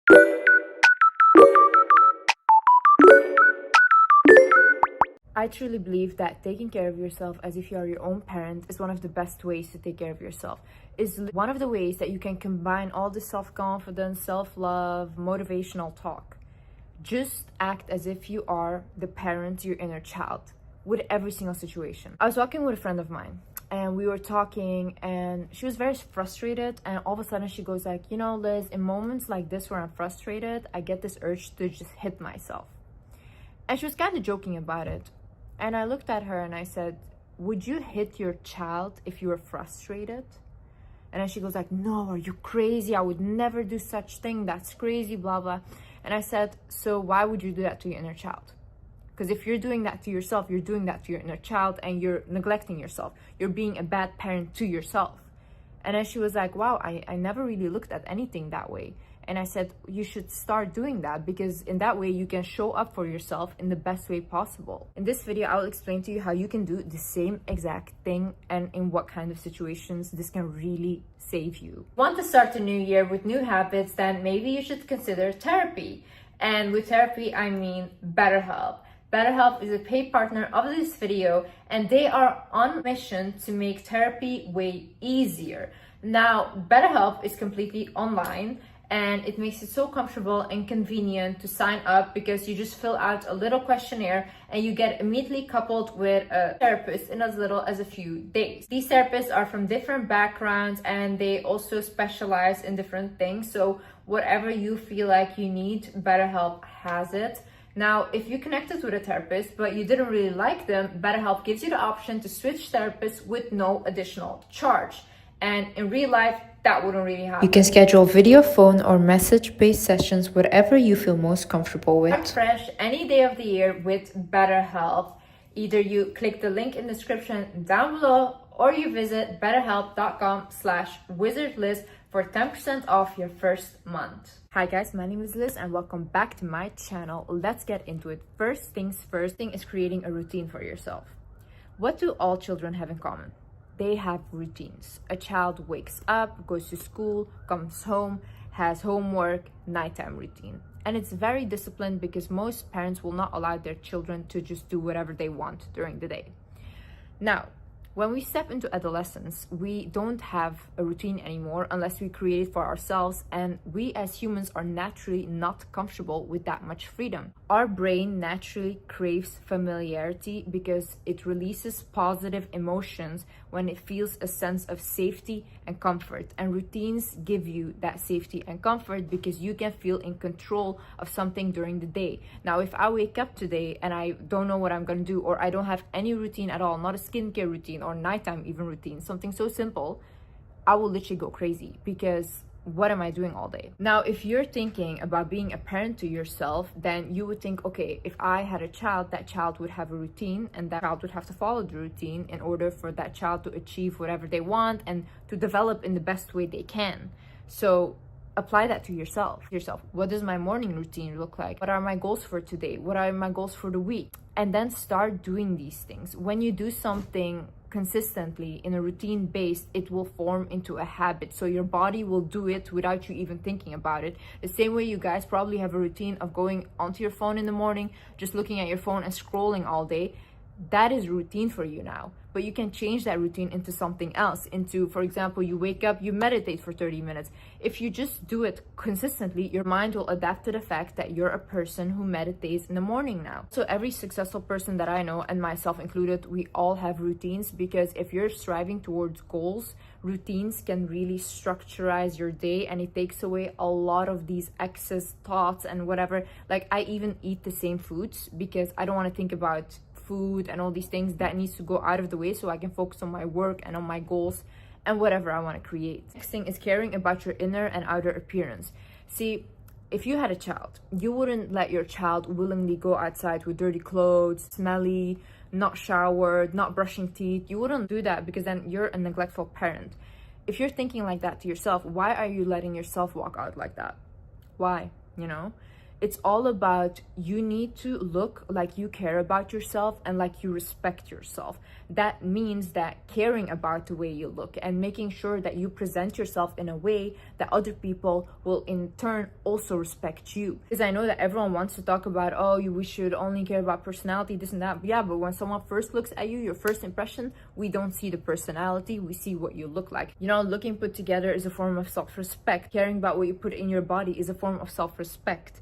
I truly believe that taking care of yourself as if you are your own parent is one of the best ways to take care of yourself. Is one of the ways that you can combine all the self-confidence, self-love, motivational talk. Just act as if you are the parent to your inner child with every single situation. I was walking with a friend of mine and we were talking and she was very frustrated, and all of a sudden she goes like, you know, Liz, in moments like this where I'm frustrated, I get this urge to just hit myself. And she was kind of joking about it. And I looked at her and I said, would you hit your child if you were frustrated? And then she goes like, no, are you crazy? I would never do such thing. That's crazy, blah, blah. And I said, so why would you do that to your inner child? Because if you're doing that to yourself, you're doing that to your inner child and you're neglecting yourself. You're being a bad parent to yourself. And then she was like, wow, I never really looked at anything that way. And I said, you should start doing that, because in that way you can show up for yourself in the best way possible. In this video, I will explain to you how you can do the same exact thing and in what kind of situations this can really save you. Want to start the new year with new habits? Then maybe you should consider therapy. And with therapy, I mean BetterHelp. BetterHelp is a paid partner of this video, and they are on a mission to make therapy way easier. Now, BetterHelp is completely online, and it makes it so comfortable and convenient to sign up, because you just fill out a little questionnaire and you get immediately coupled with a therapist in as little as a few days. These therapists are from different backgrounds and they also specialize in different things. So whatever you feel like you need, BetterHelp has it. Now, if you connected with a therapist but you didn't really like them, BetterHelp gives you the option to switch therapists with no additional charge. And in real life, that wouldn't really happen. You can schedule video, phone, or message-based sessions, whatever you feel most comfortable with. Start fresh any day of the year with BetterHelp. Either you click the link in the description down below, or you visit betterhelp.com/wizardliz for 10% off your first month. Hi guys, my name is Liz and welcome back to my channel. Let's get into it. First things first thing is creating a routine for yourself. What do all children have in common? They have routines. A child wakes up, goes to school, comes home, has homework, nighttime routine. And it's very disciplined, because most parents will not allow their children to just do whatever they want during the day. Now, when we step into adolescence, we don't have a routine anymore unless we create it for ourselves, and we as humans are naturally not comfortable with that much freedom. Our brain naturally craves familiarity because it releases positive emotions when it feels a sense of safety and comfort, and routines give you that safety and comfort because you can feel in control of something during the day. Now, if I wake up today and I don't know what I'm gonna do, or I don't have any routine at all, not a skincare routine or nighttime even routine, something so simple, I will literally go crazy, because what am I doing all day? Now, if you're thinking about being a parent to yourself, then you would think, okay, if I had a child, that child would have a routine, and that child would have to follow the routine in order for that child to achieve whatever they want and to develop in the best way they can. So apply that to yourself. What does my morning routine look like? What are my goals for today? What are my goals for the week? And then start doing these things. When you do something consistently in a routine based, it will form into a habit, so your body will do it without you even thinking about it. The same way you guys probably have a routine of going onto your phone in the morning, just looking at your phone and scrolling all day. That is routine for you now, but you can change that routine into something else, into, for example, you wake up, you meditate for 30 minutes. If you just do it consistently, your mind will adapt to the fact that you're a person who meditates in the morning now. So every successful person that I know, and myself included, we all have routines, because if you're striving towards goals, routines can really structurize your day, and it takes away a lot of these excess thoughts and whatever. Like, I even eat the same foods because I don't want to think about food and all these things. That needs to go out of the way so I can focus on my work and on my goals and whatever I want to create. Next thing is caring about your inner and outer appearance. See, if you had a child, you wouldn't let your child willingly go outside with dirty clothes, smelly, not showered, not brushing teeth. You wouldn't do that, because then you're a neglectful parent. If you're thinking like that to yourself, why are you letting yourself walk out like that? Why? You know? It's all about you need to look like you care about yourself and like you respect yourself. That means that caring about the way you look and making sure that you present yourself in a way that other people will in turn also respect you. Because I know that everyone wants to talk about, oh, we should only care about personality, this and that. Yeah, but when someone first looks at you, your first impression, we don't see the personality, we see what you look like. You know, looking put together is a form of self-respect. Caring about what you put in your body is a form of self-respect.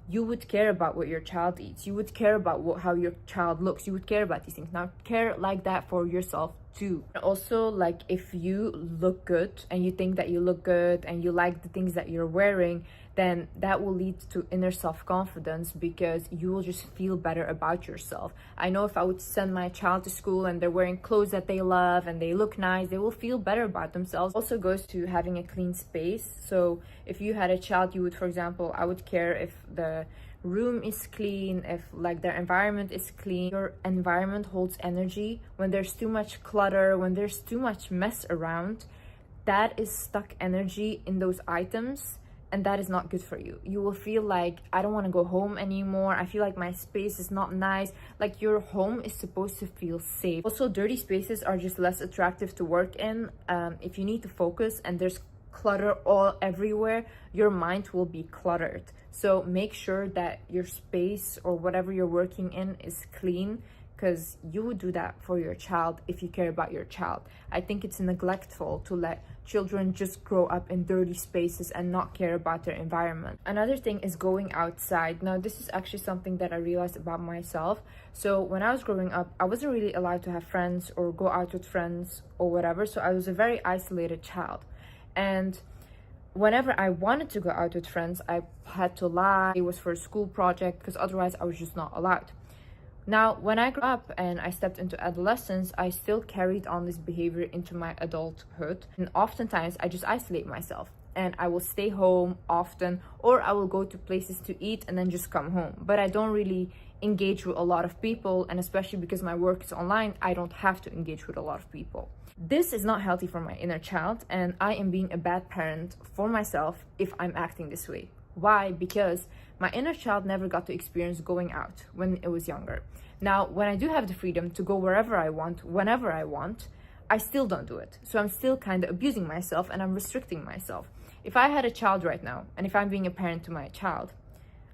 You would care about what your child eats. You would care about how your child looks. You would care about these things. Now, care like that for yourself too. Also, like, if you look good and you think that you look good and you like the things that you're wearing, then that will lead to inner self-confidence because you will just feel better about yourself. I know if I would send my child to school and they're wearing clothes that they love and they look nice, they will feel better about themselves. Also goes to having a clean space. So if you had a child, you would, for example, I would care if the room is clean, if like their environment is clean. Your environment holds energy. When there's too much clutter, when there's too much mess around, that is stuck energy in those items, and that is not good for you. You will feel like, I don't want to go home anymore. I feel like my space is not nice. Like, your home is supposed to feel safe. Also, dirty spaces are just less attractive to work in. If you need to focus and there's clutter all everywhere, your mind will be cluttered. So make sure that your space or whatever you're working in is clean, because you would do that for your child if you care about your child. I think it's neglectful to let children just grow up in dirty spaces and not care about their environment. Another thing is going outside. Now, this is actually something that I realized about myself. So when I was growing up, I wasn't really allowed to have friends or go out with friends or whatever. So I was a very isolated child. And whenever I wanted to go out with friends, I had to lie. It was for a school project, because otherwise I was just not allowed. Now, when I grew up and I stepped into adolescence, I still carried on this behavior into my adulthood. And oftentimes I just isolate myself and I will stay home often, or I will go to places to eat and then just come home. But I don't really engage with a lot of people, and especially because my work is online, I don't have to engage with a lot of people. This is not healthy for my inner child, and I am being a bad parent for myself if I'm acting this way. Why? Because my inner child never got to experience going out when it was younger. Now, when I do have the freedom to go wherever I want, whenever I want, I still don't do it. So I'm still kind of abusing myself and I'm restricting myself. If I had a child right now, and if I'm being a parent to my child,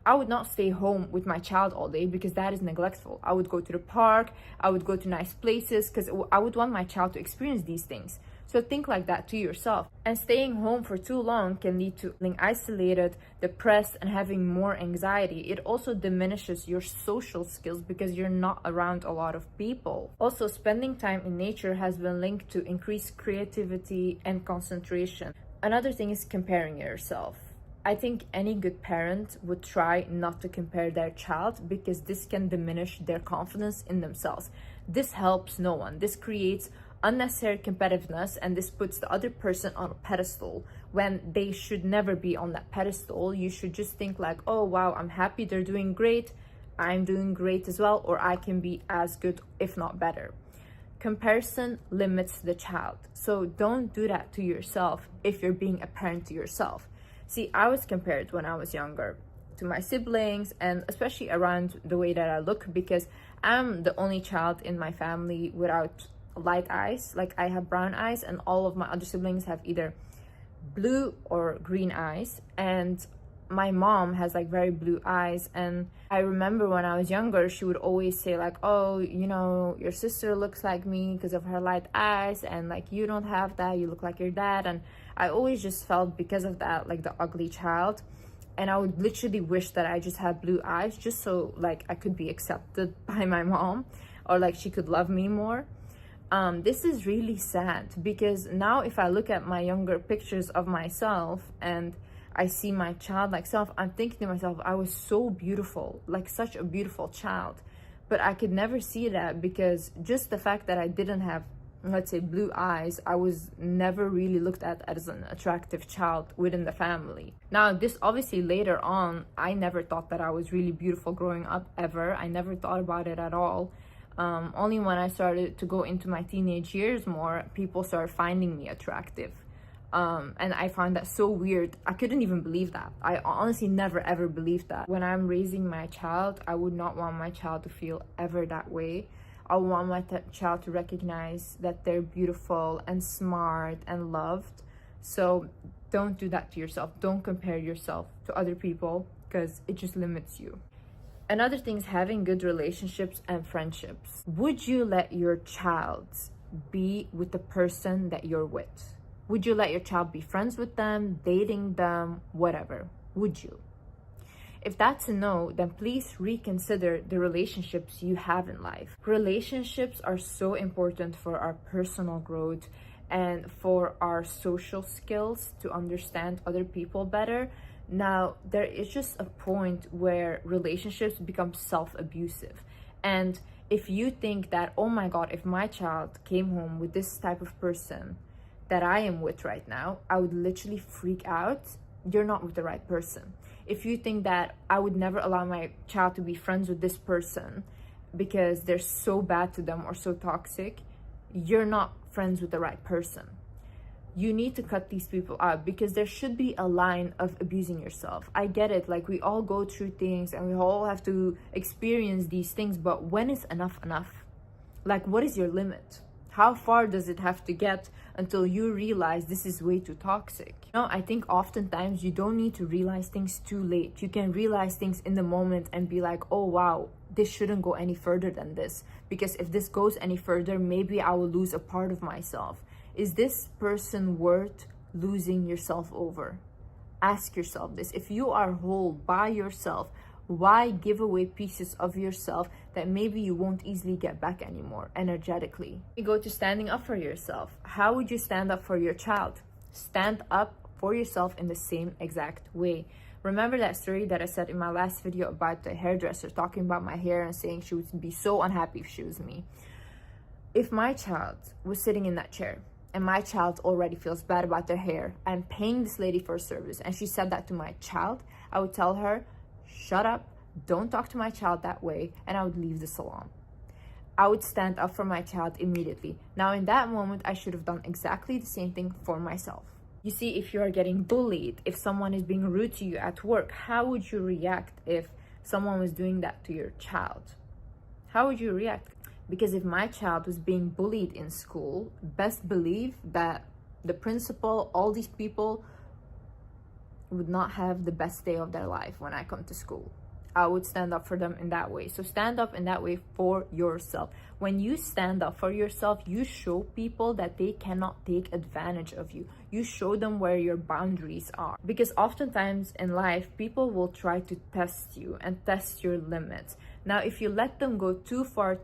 I would not stay home with my child all day, because that is neglectful. I would go to the park, I would go to nice places, because I would want my child to experience these things. So think like that to yourself. And staying home for too long can lead to being isolated, depressed, and having more anxiety. It also diminishes your social skills because you're not around a lot of people. Also, spending time in nature has been linked to increased creativity and concentration. Another thing is comparing yourself. I think any good parent would try not to compare their child, because this can diminish their confidence in themselves. This helps no one. This creates unnecessary competitiveness, and this puts the other person on a pedestal when they should never be on that pedestal. You should just think like, oh wow, I'm happy they're doing great, I'm doing great as well, or I can be as good if not better. Comparison limits the child, so don't do that to yourself if you're being a parent to yourself. See, I was compared when I was younger to my siblings, and especially around the way that I look, because I'm the only child in my family without light eyes. Like, I have brown eyes and all of my other siblings have either blue or green eyes, and my mom has like very blue eyes. And I remember when I was younger, she would always say like, oh, you know, your sister looks like me because of her light eyes, and like, you don't have that, you look like your dad. And I always just felt, because of that, like the ugly child. And I would literally wish that I just had blue eyes, just so like I could be accepted by my mom, or like she could love me more. This is really sad, because now if I look at my younger pictures of myself and I see my childlike self, I'm thinking to myself, I was so beautiful, like such a beautiful child. But I could never see that, because just the fact that I didn't have, let's say, blue eyes, I was never really looked at as an attractive child within the family. Now, this obviously later on, I never thought that I was really beautiful growing up ever. I never thought about it at all. Only when I started to go into my teenage years more, people started finding me attractive. And I find that so weird. I couldn't even believe that. I honestly never ever believed that. When I'm raising my child, I would not want my child to feel ever that way. I want my child to recognize that they're beautiful and smart and loved. So don't do that to yourself. Don't compare yourself to other people, because it just limits you. Another thing is having good relationships and friendships. Would you let your child be with the person that you're with? Would you let your child be friends with them, dating them, whatever? Would you? If that's a no, then please reconsider the relationships you have in life. Relationships are so important for our personal growth and for our social skills to understand other people better. Now, there is just a point where relationships become self-abusive. And if you think that, oh my God, if my child came home with this type of person that I am with right now, I would literally freak out. You're not with the right person. If you think that I would never allow my child to be friends with this person because they're so bad to them or so toxic, you're not friends with the right person. You need to cut these people out, because there should be a line of abusing yourself. I get it, like we all go through things and we all have to experience these things, but when is enough enough? Like, what is your limit? How far does it have to get until you realize this is way too toxic? You know, I think oftentimes you don't need to realize things too late. You can realize things in the moment and be like, oh wow, this shouldn't go any further than this, because if this goes any further, maybe I will lose a part of myself. Is this person worth losing yourself over? Ask yourself this. If you are whole by yourself, why give away pieces of yourself that maybe you won't easily get back anymore energetically? You go to standing up for yourself. How would you stand up for your child? Stand up for yourself in the same exact way. Remember that story that I said in my last video about the hairdresser talking about my hair and saying she would be so unhappy if she was me? If my child was sitting in that chair and my child already feels bad about their hair, I'm paying this lady for a service, and she said that to my child, I would tell her, shut up, don't talk to my child that way, and I would leave the salon. I would stand up for my child immediately. Now, in that moment, I should have done exactly the same thing for myself. You see, if you are getting bullied, if someone is being rude to you at work, how would you react if someone was doing that to your child? How would you react? Because if my child was being bullied in school, best believe that the principal, all these people would not have the best day of their life when I come to school. I would stand up for them in that way. So stand up in that way for yourself. When you stand up for yourself, you show people that they cannot take advantage of you. You show them where your boundaries are. Because oftentimes in life, people will try to test you and test your limits. Now, if you let them go too far,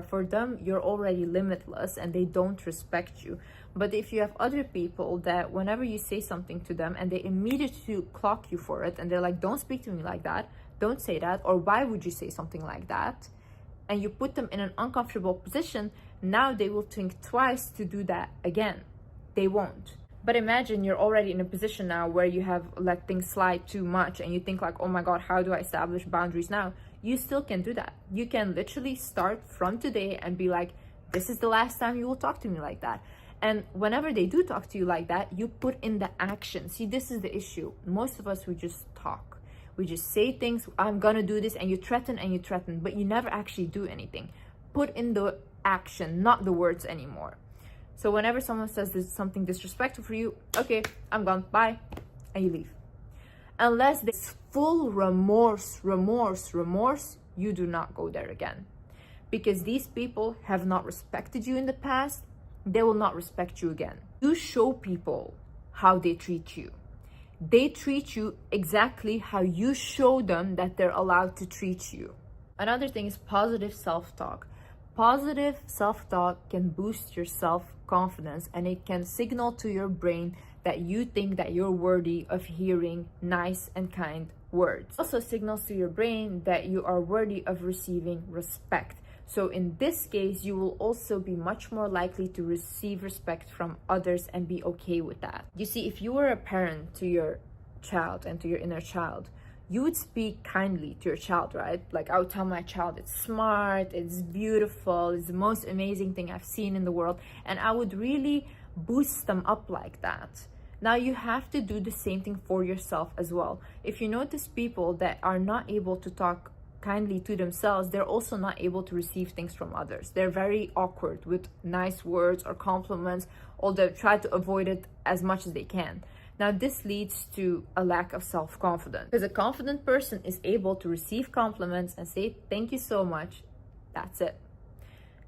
for them, you're already limitless and they don't respect you. But if you have other people that whenever you say something to them and they immediately clock you for it and they're like, don't speak to me like that, don't say that, or why would you say something like that? And you put them in an uncomfortable position, now they will think twice to do that again. They won't. But imagine you're already in a position now where you have let things slide too much and you think like, oh my God, how do I establish boundaries now? You still can do that. You can literally start from today and be like, this is the last time you will talk to me like that. And whenever they do talk to you like that, you put in the action. See, this is the issue. Most of us, we just talk. We just say things, I'm gonna do this, and you threaten, but you never actually do anything. Put in the action, not the words anymore. So whenever someone says this something disrespectful for you, okay, I'm gone, bye, and you leave. Unless there's full remorse, you do not go there again. Because these people have not respected you in the past, they will not respect you again. You show people how they treat you. They treat you exactly how you show them that they're allowed to treat you. Another thing is positive self-talk. Positive self-talk can boost your self-confidence, and it can signal to your brain that you think that you're worthy of hearing nice and kind words. It also signals to your brain that you are worthy of receiving respect. So in this case, you will also be much more likely to receive respect from others and be okay with that. You see, if you were a parent to your child and to your inner child, you would speak kindly to your child, right? Like I would tell my child, it's smart, it's beautiful, it's the most amazing thing I've seen in the world. And I would really boost them up like that. Now you have to do the same thing for yourself as well. If you notice people that are not able to talk kindly to themselves, they're also not able to receive things from others. They're very awkward with nice words or compliments, or they try to avoid it as much as they can. Now this leads to a lack of self-confidence, because a confident person is able to receive compliments and say thank you so much. That's it.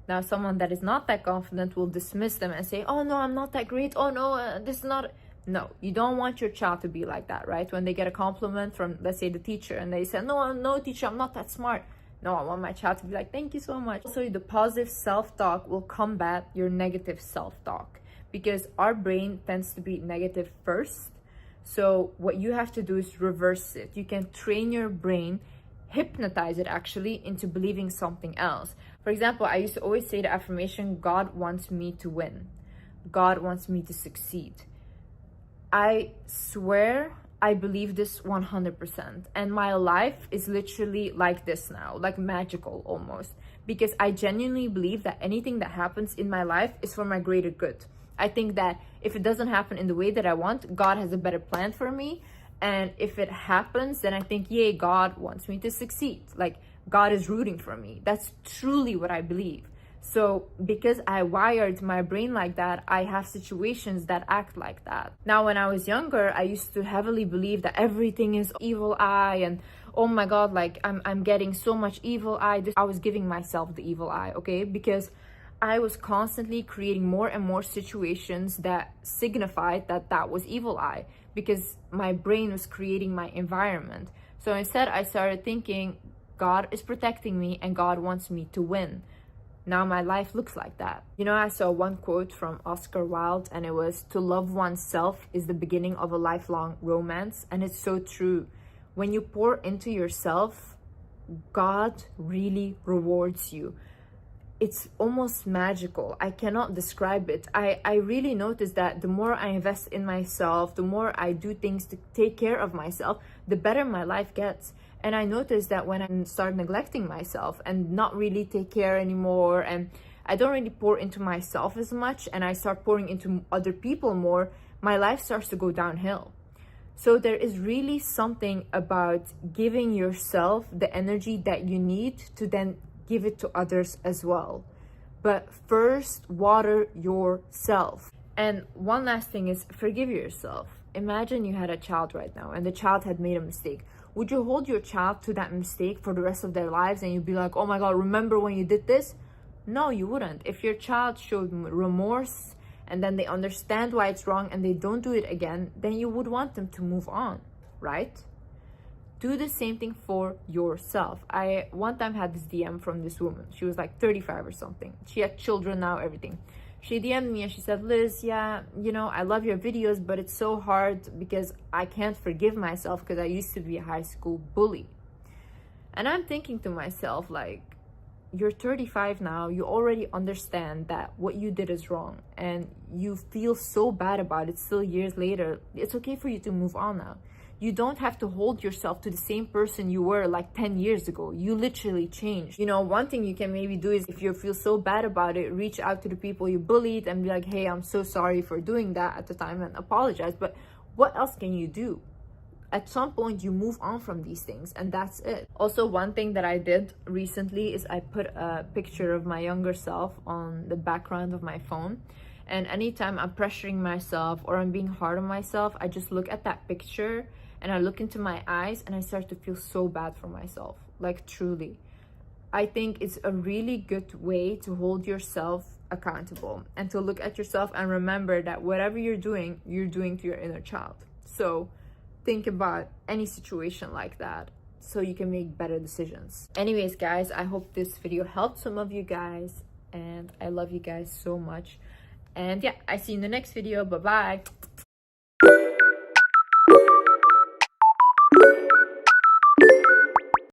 Now someone that is not that confident will dismiss them and say, oh no, I'm not that great, oh no, this is not. No, you don't want your child to be like that, right? When they get a compliment from, let's say, the teacher, and they say, no teacher, I'm not that smart. No, I want my child to be like, thank you so much. Also, the positive self-talk will combat your negative self-talk, because our brain tends to be negative first. So what you have to do is reverse it. You can train your brain, hypnotize it actually, into believing something else. For example, I used to always say the affirmation, God wants me to win. God wants me to succeed. I swear I believe this 100%, and my life is literally like this now, like magical almost, because I genuinely believe that anything that happens in my life is for my greater good. I think that if it doesn't happen in the way that I want, God has a better plan for me, and if it happens, then I think, yay, God wants me to succeed, like God is rooting for me. That's truly what I believe. So because I wired my brain like that, I have situations that act like that. Now, when I was younger, I used to heavily believe that everything is evil eye, and oh my God, like I'm getting so much evil eye. I was giving myself the evil eye, okay? Because I was constantly creating more and more situations that signified that that was evil eye, because my brain was creating my environment. So instead, I started thinking, God is protecting me and God wants me to win. Now my life looks like that. You know, I saw one quote from Oscar Wilde, and it was, to love oneself is the beginning of a lifelong romance. And it's so true. When you pour into yourself, God really rewards you. It's almost magical. I cannot describe it. I really noticed that the more I invest in myself, the more I do things to take care of myself, the better my life gets. And I noticed that when I start neglecting myself and not really take care anymore, and I don't really pour into myself as much, and I start pouring into other people more, my life starts to go downhill. So there is really something about giving yourself the energy that you need to then give it to others as well. But first, water yourself. And one last thing is, forgive yourself. Imagine you had a child right now and the child had made a mistake. Would you hold your child to that mistake for the rest of their lives and you'd be like, oh my God, remember when you did this? No, you wouldn't. If your child showed remorse and then they understand why it's wrong and they don't do it again, then you would want them to move on, right? Do the same thing for yourself. I one time had this DM from this woman. She was like 35 or something. She had children now, everything. She DM'd me and she said, Liz, yeah, you know, I love your videos, but it's so hard because I can't forgive myself because I used to be a high school bully. And I'm thinking to myself, like, you're 35 now, you already understand that what you did is wrong and you feel so bad about it still years later. It's okay for you to move on now. You don't have to hold yourself to the same person you were like 10 years ago. You literally changed. You know, one thing you can maybe do is, if you feel so bad about it, reach out to the people you bullied and be like, hey, I'm so sorry for doing that at the time, and apologize. But what else can you do? At some point, you move on from these things, and that's it. Also, one thing that I did recently is I put a picture of my younger self on the background of my phone. And anytime I'm pressuring myself or I'm being hard on myself, I just look at that picture and I look into my eyes and I start to feel so bad for myself. Like, truly. I think it's a really good way to hold yourself accountable and to look at yourself and remember that whatever you're doing to your inner child. So think about any situation like that so you can make better decisions. Anyways, guys, I hope this video helped some of you guys, and I love you guys so much. And yeah, I see you in the next video. Bye bye.